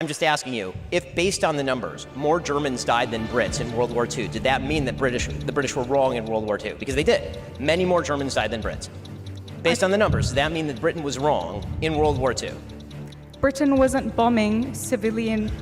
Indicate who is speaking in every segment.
Speaker 1: I'm just asking you, if based on the numbers, more Germans died than Brits in World War II, did that mean that the British were wrong in World War II? Because they did. Many more Germans died than Brits. Based on the numbers, does that mean that Britain was wrong in World War II?
Speaker 2: Britain wasn't bombing civilians.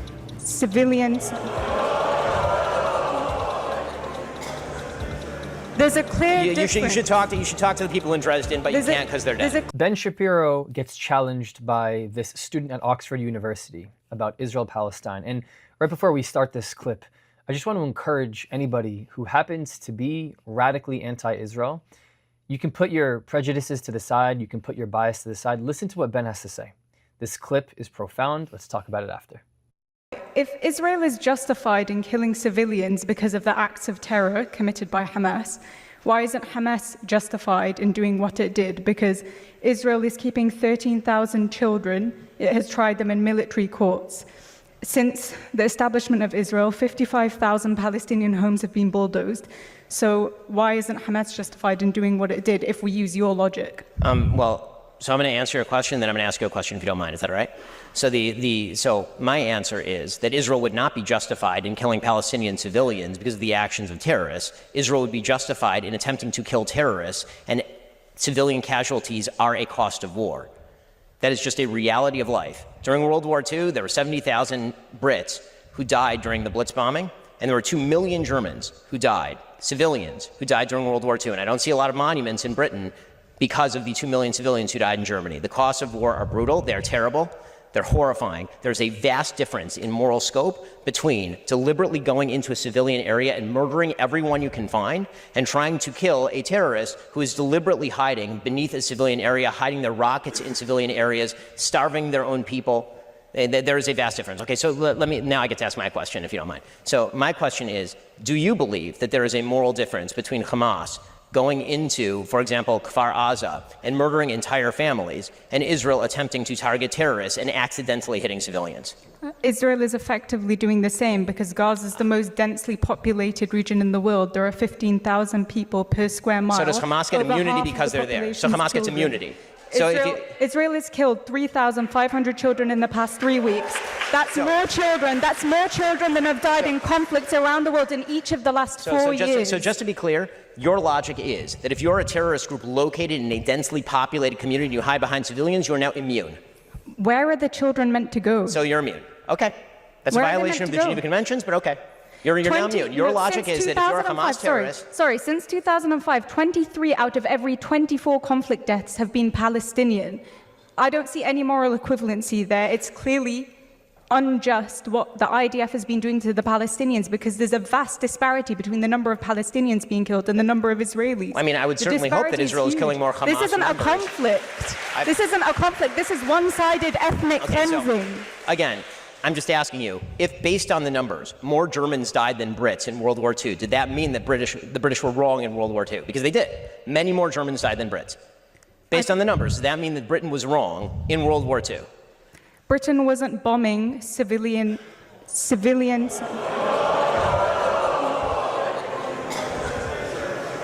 Speaker 2: There's a clear difference.
Speaker 1: You should talk to the people in Dresden, but you can't because they're dead.
Speaker 3: Ben Shapiro gets challenged by this student at Oxford University about Israel-Palestine. And right before we start this clip, I just want to encourage anybody who happens to be radically anti-Israel. You can put your prejudices to the side. You can put your bias to the side. Listen to what Ben has to say. This clip is profound. Let's talk about it after.
Speaker 2: If Israel is justified in killing civilians because of the acts of terror committed by Hamas, why isn't Hamas justified in doing what it did? Because Israel is keeping 13,000 children. It has tried them in military courts. Since the establishment of Israel, 55,000 Palestinian homes have been bulldozed. So why isn't Hamas justified in doing what it did if we use your logic?
Speaker 1: So I'm going to answer your question, then I'm going to ask you a question if you don't mind. Is that all right? So my answer is that Israel would not be justified in killing Palestinian civilians because of the actions of terrorists. Israel would be justified in attempting to kill terrorists, and civilian casualties are a cost of war. That is just a reality of life. During World War II, there were 70,000 Brits who died during the Blitz bombing, and there were 2 million Germans who died, civilians who died during World War II. And I don't see a lot of monuments in Britain because of the 2 million civilians who died in Germany. The costs of war are brutal, they're terrible, they're horrifying. There's a vast difference in moral scope between deliberately going into a civilian area and murdering everyone you can find and trying to kill a terrorist who is deliberately hiding beneath a civilian area, hiding their rockets in civilian areas, starving their own people. There is a vast difference. Okay, so now I get to ask my question, if you don't mind. So my question is, do you believe that there is a moral difference between Hamas going into, for example, Kfar Aza and murdering entire families, and Israel attempting to target terrorists and accidentally hitting civilians?
Speaker 2: Israel is effectively doing the same because Gaza is the most densely populated region in the world. There are 15,000 people per square mile.
Speaker 1: So does Hamas get immunity because they're there? So Hamas gets immunity.
Speaker 2: Israel has killed 3,500 children in the past 3 weeks. That's more children. That's more children than have died in conflicts around the world in each of the last 4 years.
Speaker 1: So just to be clear, your logic is that if you're a terrorist group located in a densely populated community and you hide behind civilians, you're now immune.
Speaker 2: Where are the children meant to go?
Speaker 1: So you're immune. Okay. That's a violation of the Geneva Conventions, but okay. You're now immune. Your logic is that if you're a Hamas terrorist...
Speaker 2: Sorry, since 2005, 23 out of every 24 conflict deaths have been Palestinian. I don't see any moral equivalency there. It's clearly unjust what the IDF has been doing to the Palestinians because there's a vast disparity between the number of Palestinians being killed and the number of Israelis.
Speaker 1: I mean, I would certainly hope that Israel is killing more Hamas members.
Speaker 2: This isn't a conflict. This isn't a conflict. This is one-sided ethnic cleansing.
Speaker 1: So, again, I'm just asking you, if based on the numbers, more Germans died than Brits in World War II, did that mean that the British were wrong in World War II? Because they did. Many more Germans died than Brits. Based on the numbers, does that mean that Britain was wrong in World War II?
Speaker 2: Britain wasn't bombing civilians.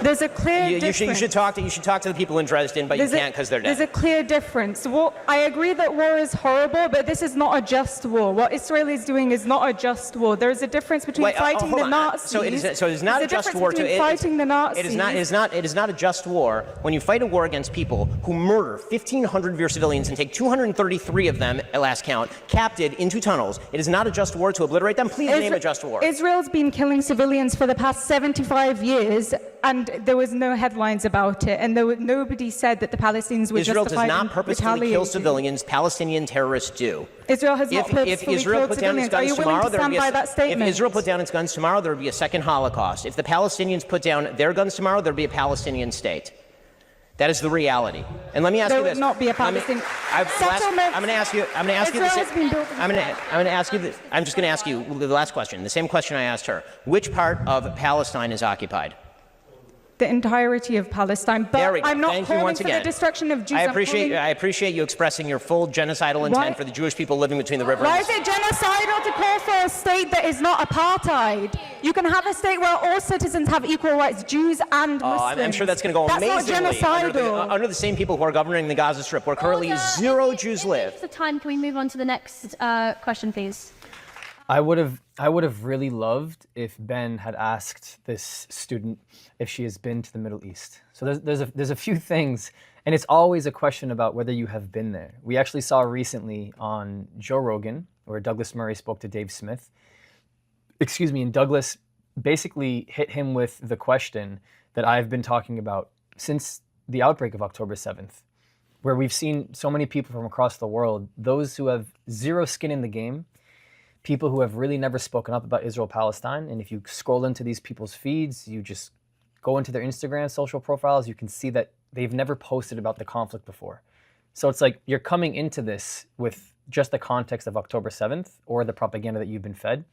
Speaker 2: There's a clear difference.
Speaker 1: You should talk to the people in Dresden, but you can't because they're dead.
Speaker 2: There's a clear difference. I agree that war is horrible, but this is not a just war. What Israel is doing is not a just war. There is a difference between fighting the Nazis.
Speaker 1: So it is not a just war.
Speaker 2: Fighting the Nazis.
Speaker 1: It is not a just war when you fight a war against people who murder 1,500 of your civilians and take 233 of them, at last count, captive into tunnels. It is not a just war to obliterate them. Please name a just war.
Speaker 2: Israel's been killing civilians for the past 75 years, and there was no headlines about it, and nobody said that the Palestinians were
Speaker 1: Israel
Speaker 2: justified
Speaker 1: does not purposefully kill civilians. Palestinian terrorists do.
Speaker 2: Israel has not purposefully killed civilians. Are you willing to stand by that statement?
Speaker 1: If Israel put down its guns tomorrow, there would be a second Holocaust. If the Palestinians put down their guns tomorrow, there would be a Palestinian state. That is the reality. And let me ask you this.
Speaker 2: There would not be a Palestinian settlement.
Speaker 1: I'm going to ask you the last question, the same question I asked her. Which part of Palestine is occupied?
Speaker 2: the entirety of Palestine.
Speaker 1: There we
Speaker 2: But
Speaker 1: go.
Speaker 2: I'm not
Speaker 1: Thank you
Speaker 2: calling
Speaker 1: once
Speaker 2: for
Speaker 1: again.
Speaker 2: the destruction of Jews.
Speaker 1: I
Speaker 2: I'm calling-
Speaker 1: appreciate you expressing your full genocidal intent
Speaker 2: Why-
Speaker 1: for the Jewish people living between the river.
Speaker 2: Why
Speaker 1: and
Speaker 2: is it genocidal to call for a state that is not apartheid? You can have a state where all citizens have equal rights, Jews and Muslims.
Speaker 1: I'm sure that's going to go amazingly
Speaker 2: That's not genocidal.
Speaker 1: under the same people who are governing the Gaza Strip, where currently zero Jews live.
Speaker 4: Of time, can we move on to the next question, please?
Speaker 3: I would have really loved if Ben had asked this student if she has been to the Middle East. So there's a few things, and it's always a question about whether you have been there. We actually saw recently on Joe Rogan, where Douglas Murray spoke to Dave Smith. And Douglas basically hit him with the question that I've been talking about since the outbreak of October 7th, where we've seen so many people from across the world, those who have zero skin in the game, people who have really never spoken up about Israel-Palestine. And if you scroll into these people's feeds, you just go into their Instagram social profiles, you can see that they've never posted about the conflict before. So it's like you're coming into this with just the context of October 7th or the propaganda that you've been fed.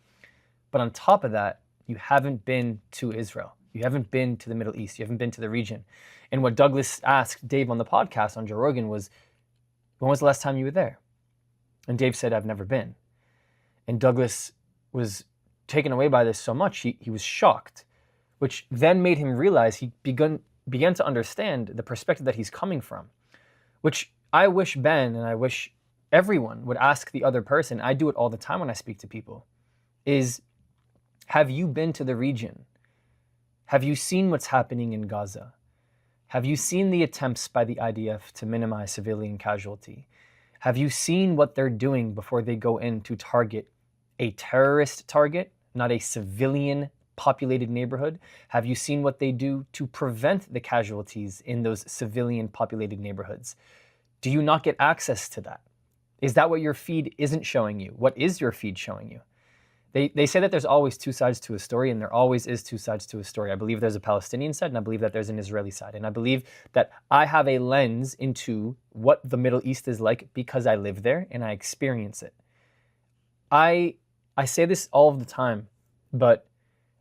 Speaker 3: But on top of that, you haven't been to Israel. You haven't been to the Middle East. You haven't been to the region. And what Douglas asked Dave on the podcast on Joe Rogan was, when was the last time you were there? And Dave said, I've never been. And Douglas was taken away by this so much, he was shocked, which then made him realize he began to understand the perspective that he's coming from, which I wish Ben and I wish everyone would ask the other person. I do it all the time when I speak to people, is, have you been to the region? Have you seen what's happening in Gaza? Have you seen the attempts by the IDF to minimize civilian casualty? Have you seen what they're doing before they go in to target a terrorist target, not a civilian populated neighborhood? Have you seen what they do to prevent the casualties in those civilian populated neighborhoods? Do you not get access to that? Is that what your feed isn't showing you? What is your feed showing you? They say that there's always two sides to a story, and there always is two sides to a story. I believe there's a Palestinian side, and I believe that there's an Israeli side. And I believe that I have a lens into what the Middle East is like because I live there and I experience it. I say this all of the time, but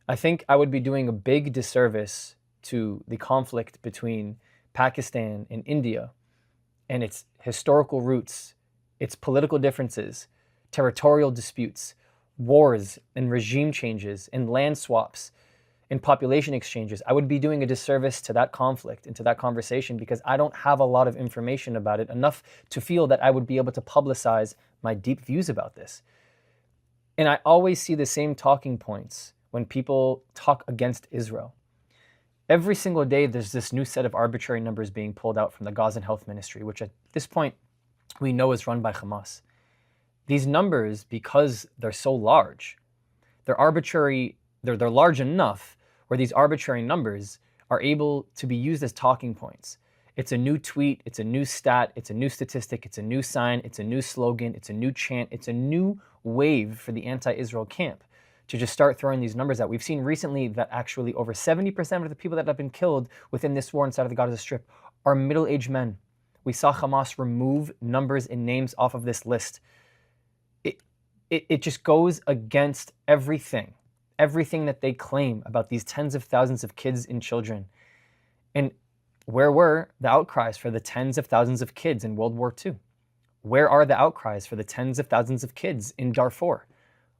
Speaker 3: I think I would be doing a big disservice to the conflict between Pakistan and India and its historical roots, its political differences, territorial disputes, wars and regime changes and land swaps and population exchanges. I would be doing a disservice to that conflict and to that conversation because I don't have a lot of information about it, enough to feel that I would be able to publicize my deep views about this. And I always see the same talking points when people talk against Israel. Every single day, there's this new set of arbitrary numbers being pulled out from the Gazan Health Ministry, which at this point we know is run by Hamas. These numbers, because they're so large, they're arbitrary, they're large enough where these arbitrary numbers are able to be used as talking points. It's a new tweet, it's a new stat, it's a new statistic, it's a new sign, it's a new slogan, it's a new chant, it's a new wave for the anti-Israel camp to just start throwing these numbers out. We've seen recently that actually over 70% of the people that have been killed within this war inside of the Gaza Strip are middle-aged men. We saw Hamas remove numbers and names off of this list. It just goes against everything that they claim about these tens of thousands of kids and children. And where were the outcries for the tens of thousands of kids in World War II? Where are the outcries for the tens of thousands of kids in Darfur?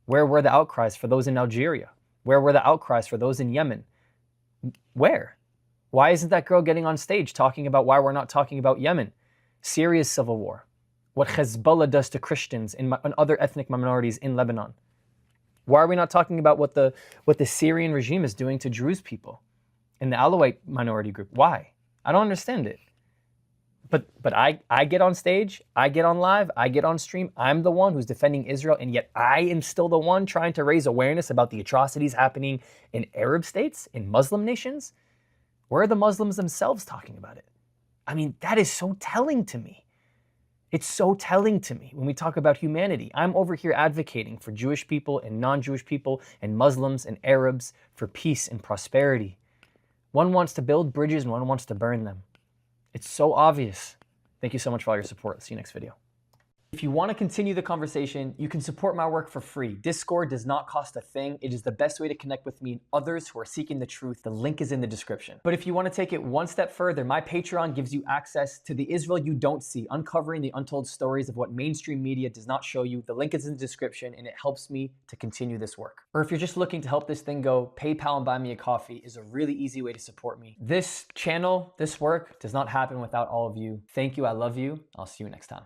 Speaker 3: Where were the outcries for those in Algeria? Where were the outcries for those in Yemen? Where? Why isn't that girl getting on stage talking about why we're not talking about Yemen, Syria's civil war, what Hezbollah does to Christians and other ethnic minorities in Lebanon? Why are we not talking about what the Syrian regime is doing to Druze people and the Alawite minority group? Why? I don't understand it. But I get on stage, I get on live, I get on stream. I'm the one who's defending Israel, and yet I am still the one trying to raise awareness about the atrocities happening in Arab states, in Muslim nations. Where are the Muslims themselves talking about it? I mean, that is so telling to me. It's so telling to me when we talk about humanity. I'm over here advocating for Jewish people and non-Jewish people and Muslims and Arabs for peace and prosperity. One wants to build bridges and one wants to burn them. It's so obvious. Thank you so much for all your support. See you next video. If you want to continue the conversation, you can support my work for free. Discord does not cost a thing. It is the best way to connect with me and others who are seeking the truth. The link is in the description. But if you want to take it one step further, my Patreon gives you access to the Israel you don't see, uncovering the untold stories of what mainstream media does not show you. The link is in the description and it helps me to continue this work. Or if you're just looking to help this thing go, PayPal and Buy Me a Coffee is a really easy way to support me. This channel, this work does not happen without all of you. Thank you. I love you. I'll see you next time.